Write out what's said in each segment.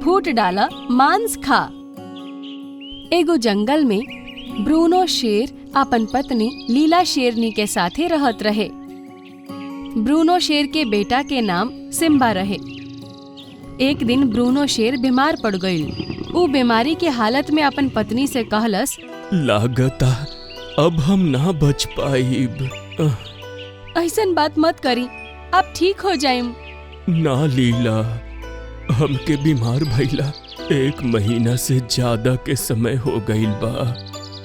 फूट डाला मांस खा। एगो जंगल में ब्रूनो शेर अपन पत्नी लीला शेरनी के साथे रहत रहे। ब्रूनो शेर के बेटा के नाम सिम्बा रहे। एक दिन ब्रूनो शेर बीमार पड़ गईल। ऊ बीमारी के हालत में अपन पत्नी से कहलस, लागता अब हम ना बच पाइब। ऐसन बात मत करी, आप ठीक हो जाइम। ना लीला, हमके बीमार भइला 1 महीना से ज्यादा के समय हो गईल बा।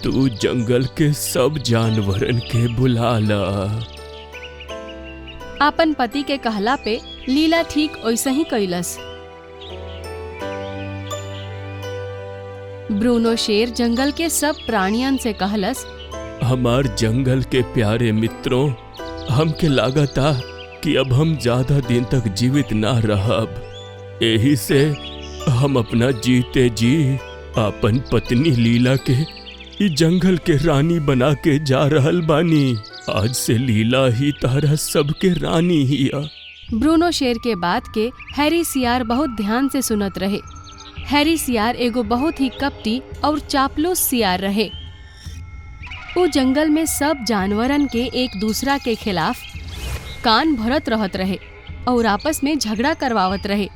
तू जंगल के सब जानवरन के बुला ला। अपन पति के कहला पे लीला ठीक वैसे ही कैलस। ब्रूनो शेर जंगल के सब प्राणियन से कहलस, हमार जंगल के प्यारे मित्रों, हमके लागता कि अब हम ज्यादा दिन तक जीवित ना रहब। यही से हम अपना जीते जी अपन पत्नी लीला के ई जंगल के रानी बना के जा रहल बानी। आज से लीला ही तारा सबके रानी ही आ। ब्रूनो शेर के बात के हैरी सियार बहुत ध्यान से सुनत रहे। हैरी सियार एगो बहुत ही कपटी और चापलूस सियार रहे। वो जंगल में सब जानवरन के एक दूसरा के खिलाफ कान भरत रहत रहे और आपस में झगड़ा करवावत रहे।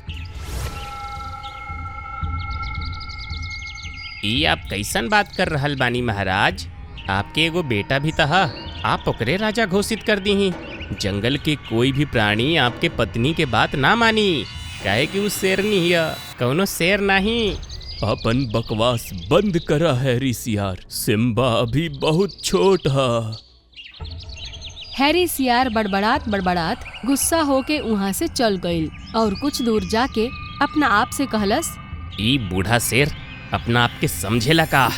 ई आप कैसन बात कर रहल बानी महाराज? आपके एगो बेटा भी तहा, आप ओकरे राजा घोषित कर दी ही। जंगल के कोई भी प्राणी आपके पत्नी के बात ना मानी, काहे कि वो शेरनी हिया, कौनो शेर नहीं। अपन बकवास बंद करा हैरी सियार, सिम्बा अभी बहुत छोट हा। हैरी सियार बड़बड़ात बड़बड़ात गुस्सा होके वहाँ से चल गईल और कुछ दूर जाके अपना आप से कहलस, ई बूढ़ा शेर अपना आप के समझेला का।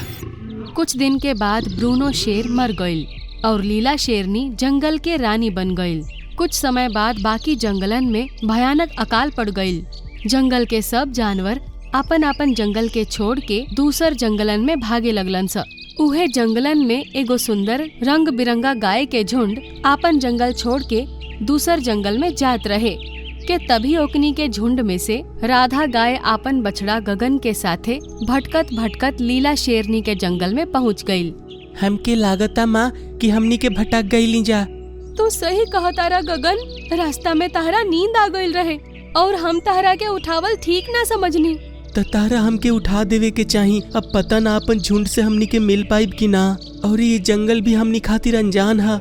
कुछ दिन के बाद ब्रूनो शेर मर गईल और लीला शेरनी जंगल के रानी बन गईल। कुछ समय बाद बाकी जंगलन में भयानक अकाल पड़ गईल। जंगल के सब जानवर अपन अपन जंगल के छोड़ के दूसर जंगलन में भागे लगलन स। उहे जंगलन में एगो सुंदर रंग बिरंगा गाय के झुंड अपन जंगल छोड़ के दूसर जंगल में जात रहे के तभी ओकनी के झुंड में से राधा गाय आपन बछड़ा गगन के साथे भटकत भटकत लीला शेरनी के जंगल में पहुँच गईल। हमके लागता माँ कि हमनी के भटक गईली जा। तू सही कहतारा गगन, रास्ता में तहरा नींद आ गईल रहे और हम तहरा के उठावल ठीक ना समझनी। त तारा हमके उठा देवे के चाही। अब पता ना अपन झुंड से हमनी के मिल पाइब की ना, और ये जंगल भी हमनी खातिर अनजान हा।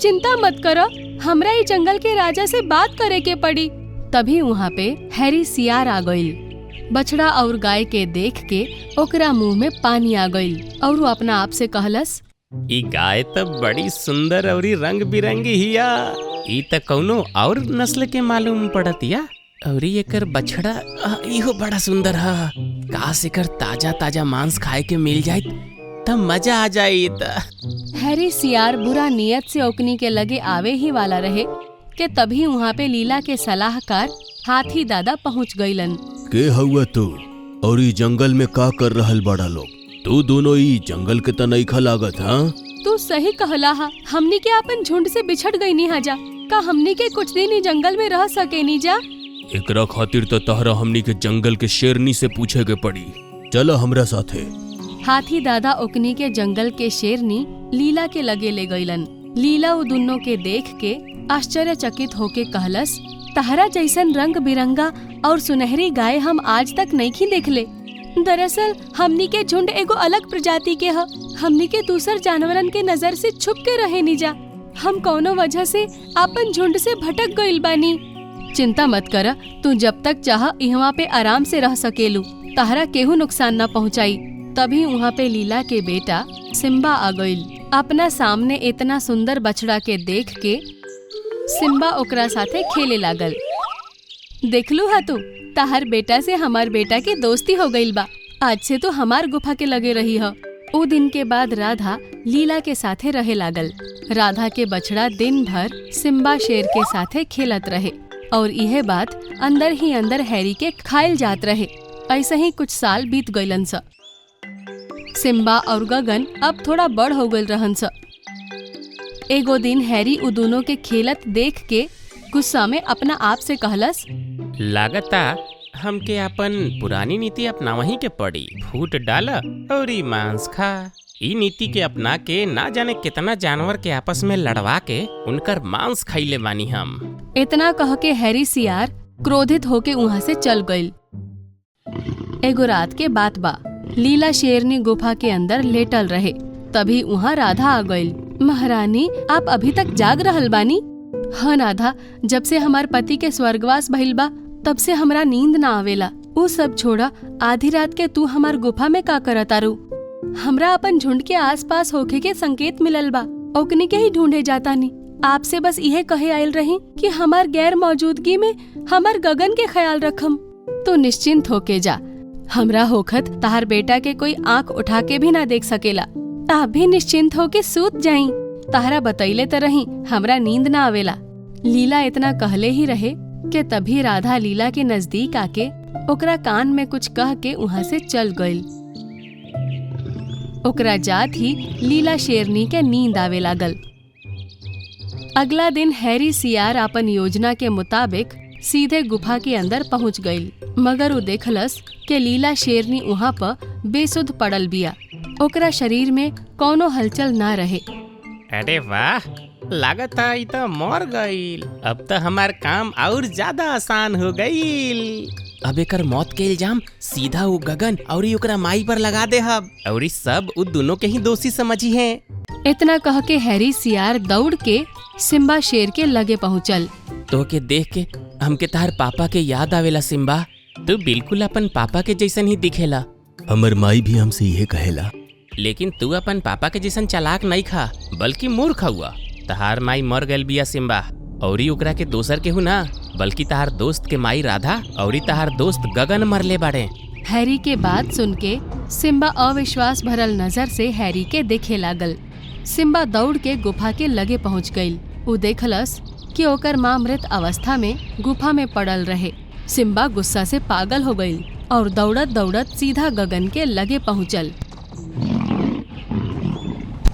चिंता मत करो, हमरा ये जंगल के राजा से बात करे के पड़ी। तभी वहाँ पे हैरी सियार आ गईल। बछड़ा और गाय के देख के ओकरा मुंह में पानी आ गईल और वो अपना आप से कहलस, ई गाय त बड़ी सुंदर और रंग बिरंगी हिया। ई त कौनो और नस्ल के मालूम पड़तिया। और एकर बछड़ा इहो बड़ा सुंदर हा। काश एकर ताजा ताजा मांस खाए के मिल जाए तब मजा आ जाई। हैरी सियार बुरा नियत से ओकनी के लगे आवे ही वाला रहे कि तभी वहाँ पे लीला के सलाहकार हाथी दादा पहुँच गईलन। के हुआ तू और ई जंगल में का कर रहल बड़ा लोग? तू दोनों ई जंगल के तनईखा लागत हा? तू सही कहला हा, हमनी के अपन झुंड से बिछड़ गई नी जा। का हमनी के कुछ दिन ही जंगल में रह सके नी जा? एकरा खातिर तो तहरा हमनी के जंगल के शेरनी से पूछे के पड़ी। चलो हमरा साथे। हाथी दादा ओकनी के जंगल के शेरनी लीला के लगे ले गईलन। लीला वो दोनों के देख के आश्चर्यचकित होके कहलस, तहरा जैसन रंग बिरंगा और सुनहरी गाय हम आज तक नहीं देखले। दरअसल हमनी के झुंड एगो अलग प्रजाति के ह। हमनी के दूसर जानवरन के नजर से छुप के रहे नी जा। हम कौनो वजह से अपन झुंड से भटक गईल बानी। चिंता मत कर, तू जब तक चाह यहाँ पे आराम से रह सकेलू, तहरा केहू नुकसान न पहुँचाई। तभी वहाँ पे लीला के बेटा सिम्बा आ गईल। अपना सामने इतना सुंदर बछड़ा के देख के सिम्बा ओकरा साथे खेले लागल। देखलू हा तू, तहार बेटा से हमार बेटा के दोस्ती हो गईल बा। आज से तो हमार गुफा के लगे रही है। ओ दिन के बाद राधा लीला के साथे रहे लागल। राधा के बछड़ा दिन भर सिम्बा शेर के साथे खेलत रहे और यह बात अंदर ही अंदर हैरी के खाइल जात रहे। ऐसे ही कुछ साल बीत गईलन स। सिम्बा और गगन अब थोड़ा बड़ हो गईल रहन स। एगो दिन हैरी उ दोनों के खेलत देख के गुस्सा में अपना आप से कहलस, लागता हमके अपन पुरानी नीति अपनावही के पड़ी। फूट डाला और ई मांस खा। ई नीति के अपना के ना जाने कितना जानवर के आपस में लड़वा के उनकर मांस खाइले बानी हम। इतना कह के हैरी सियार क्रोधित होके वहाँ से चल गईल। एगो रात के बात बा, लीला शेरनी गुफा के अंदर लेटल रहे। तभी वहाँ राधा आ गईल। महारानी, आप अभी तक जाग रहल बानी? हाँ राधा, जब से हमार पति के स्वर्गवास भइल बा तब से हमरा नींद ना आवेला। उ सब छोड़ा, आधी रात के तू हमार गुफा में का करत तारू? हमरा अपन झुंड के आसपास होखे के संकेत मिलल बा, ओकनी के ही ढूंढे जाता नी। आपसे बस इहे कहे आयल रही कि हमार गैर मौजूदगी में हमार गगन के ख्याल रखम। तो निश्चिंत होके जा, हमरा होखत तहार बेटा के कोई आंख उठा के भी ना देख सकेला। आप भी निश्चिंत होके सूत जाई। तहरा बतैले त रही हमरा नींद ना आवेला। लीला इतना कहले ही रहे कि तभी राधा लीला के नजदीक आके ओकरा कान में कुछ कह के वहाँ से चल गईल। ओकरा जात ही लीला शेरनी के नींद आवे लागल। अगला दिन हैरी सियार अपन योजना के मुताबिक सीधे गुफा के अंदर पहुँच गईल, मगर वो देखलस कि लीला शेरनी वहाँ पर बेसुध पड़ल बिया। ओकरा शरीर में कौनो हलचल ना रहे। अरे वाह, लागत है तो मर गईल। अब तो हमार काम और ज्यादा आसान हो गईल। अब एकर मौत के इल्जाम सीधा वो गगन और ओकरा माई पर लगा दे हब, और सब उ दोनों के ही दोषी समझी हैं। इतना कह के हैरी सियार दौड़ के सिम्बा शेर के लगे पहुँचल। तो के देख के हमके तार पापा के याद आवेला। सिम्बा, तू बिल्कुल अपन पापा के जैसन ही दिखेला। हमर माई भी हमसे यही कहेला। लेकिन तू अपन पापा के जैसन चालाक नहीं खा, बल्कि मूर्ख हुआ। तहार माई मर गईल बिया सिम्बा, औरी ओकरा के दोसर के हु ना, बल्कि तहार दोस्त के माई राधा औरी तहार दोस्त गगन मरले बाड़े। हैरी के बात सुन के सिम्बा अविश्वास भरल नजर से हैरी के देखे लागल। सिम्बा दौड़ के गुफा के लगे पहुँच गईल। वो देखलस कि ओकर माँ मृत अवस्था में गुफा में पड़ल रहे। सिम्बा गुस्सा से पागल हो गई और दौड़त दौड़त सीधा गगन के लगे पहुँचल।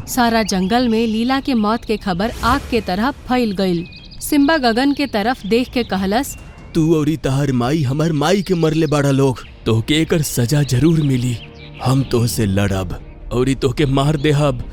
सारा जंगल में लीला के मौत के खबर आग के तरह फैल गईल। सिम्बा गगन के तरफ देख के कहलस, तू और तहार माई हमार माई के मरले बाड़ा लोग, तोहके एकर सजा जरूर मिली। हम तोहसे लड़ब और तोहके मार देहब।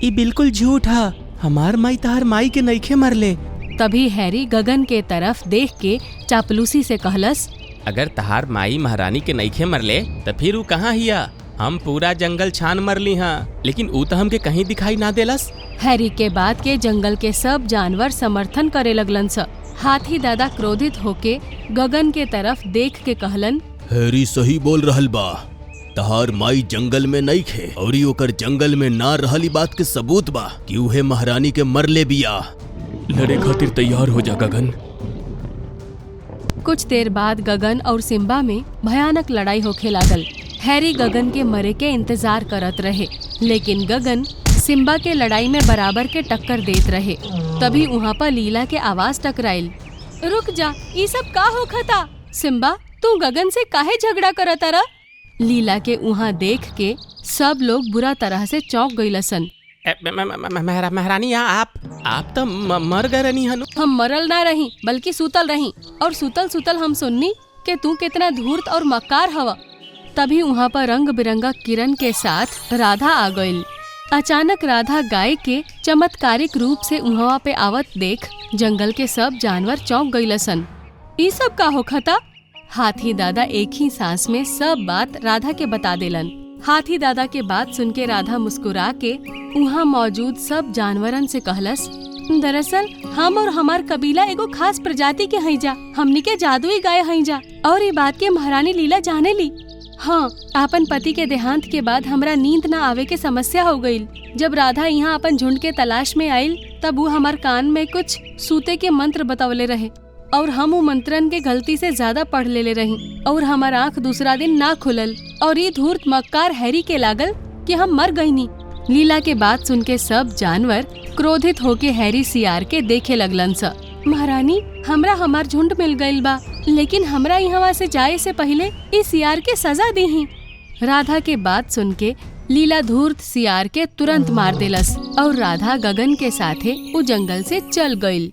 ई बिल्कुल झूठ है, हमार माई तहार माई के नइखे मरले। तभी हैरी गगन के तरफ देख के चापलूसी से कहलस, अगर तहार माई महारानी के नइखे मरले तो फिर ऊ कहाँ हिया? हम पूरा जंगल छान मरली हाँ, लेकिन ऊ तो हमके कहीं दिखाई ना देलस। हैरी के बात के जंगल के सब जानवर समर्थन करे लगलन स। हाथी दादा क्रोधित होके गगन के तरफ देख के कहलन, हैरी सही बोल रहल बा। तहार माई जंगल में नहीं खे और ओकर जंगल में ना रहली बात के सबूत बा कि उहे महारानी के मरले बिया। लड़े खातिर तैयार हो जा गगन। कुछ देर बाद गगन और सिम्बा में भयानक लड़ाई होखे लागल। हैरी गगन के मरे के इंतजार करत रहे, लेकिन गगन सिम्बा के लड़ाई में बराबर के टक्कर देत रहे। तभी वहाँ पर लीला के आवाज टकराइल, रुक जा, ये सब का होखता? सिम्बा, तू गगन से काहे झगड़ा करत रहा? लीला के वहाँ देख के सब लोग बुरा तरह से चौंक गईलसन। महारानी, आप तो मर गए रहनी हनु। हम मरल ना रही, बल्कि सूतल रही, और सूतल सूतल हम सुननी कि तू कितना धूर्त और मक्कार हवा। तभी वहाँ पर रंग बिरंगा किरण के साथ राधा आ गईल। अचानक राधा गाय के चमत्कारिक रूप से वहाँ पे आवत देख जंगल के सब जानवर चौंक गईलसन। ई सब का होखता? हाथी दादा एक ही सांस में सब बात राधा के बता देलन। हाथी दादा के बात सुन के राधा मुस्कुरा के वहाँ मौजूद सब जानवरन से कहलस, दरअसल हम और हमार कबीला एगो खास प्रजाति के हई जा। हमनी के जादुई गाय हई जा, और ये बात के महारानी लीला जाने ली। हाँ, अपन पति के देहांत के बाद हमरा नींद न आवे के समस्या हो गई। जब राधा यहाँ अपन झुंड के तलाश में आयल, तब वो हमार कान में कुछ सूते के मंत्र बतवले रहे, और हम वो मंत्रन के गलती से ज्यादा पढ़ ले रही, और हमार आँख दूसरा दिन ना खुलल, और ये धूर्त मक्कार हैरी के लागल कि हम मर गईनी। लीला के बात सुन के सब जानवर क्रोधित होके हैरी सियार के देखे लगलन सा। महारानी, हमरा हमार झुंड मिल गईल बा, लेकिन हमरा यहाँ से जाए से पहले इस सियार के सजा दी ही। राधा के बात सुन के लीला धूर्त सियार के तुरंत मार देलस, और राधा गगन के साथे वो जंगल से चल गईल।